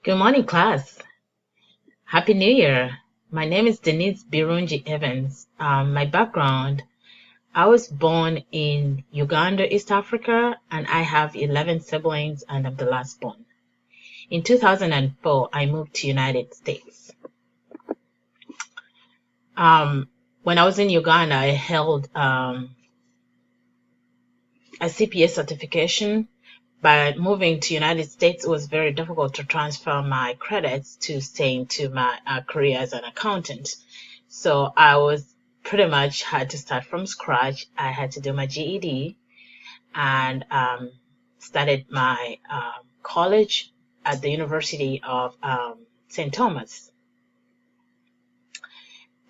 Good morning, class. Happy New Year. My name is Denise Birungi Evans. My background, I was born in Uganda, East Africa, and I have 11 siblings, and I'm the last born. In 2004, I moved to United States. When I was in Uganda, I held a CPA certification. But moving to United States, it was very difficult to transfer my credits to stay into my career as an accountant. So I was pretty much had to start from scratch. I had to do my GED and started my college at the University of St. Thomas.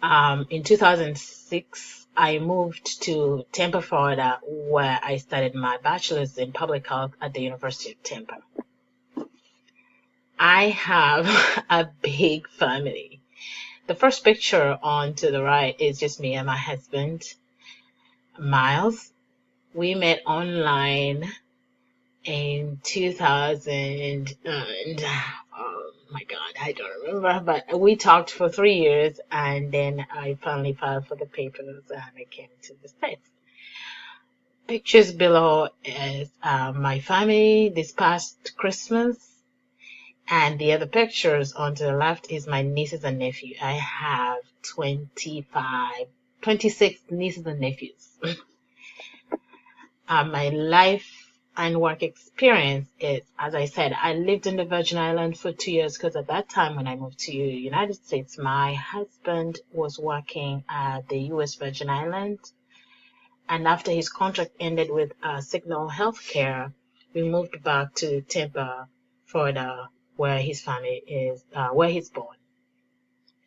In 2006, I moved to Tampa, Florida, where I studied my bachelor's in public health at the University of Tampa. I have a big family. The first picture on to the right is just me and my husband, Miles. We met online in 2000 and oh my God, I don't remember, but we talked for 3 years and then I finally filed for the papers and I came to the States. Pictures below is my family this past Christmas, and the other pictures on to the left is my nieces and nephew. I have 26 nieces and nephews. My life and work experience is, as I said, I lived in the Virgin Islands for 2 years because at that time when I moved to United States, my husband was working at the U.S. Virgin Islands. And after his contract ended with Signal Healthcare, we moved back to Tampa, Florida, where his family is, where he's born.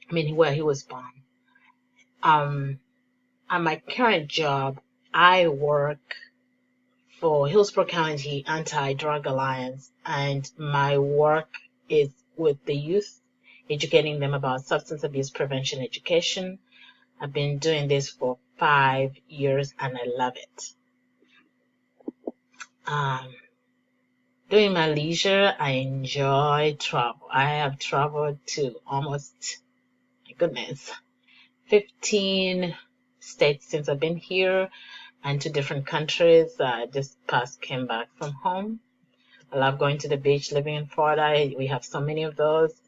I mean, where he was born. At my current job, I work for Hillsborough County Anti-Drug Alliance, and my work is with the youth, educating them about substance abuse prevention education. I've been doing this for 5 years and I love it. During my leisure, I enjoy travel. I have traveled to almost, my goodness, 15 states since I've been here and to different countries. Just came back from home. I love going to the beach, living in Florida. We have so many of those.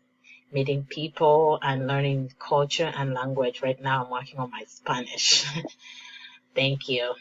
Meeting people and learning culture and language. Right now, I'm working on my Spanish. Thank you.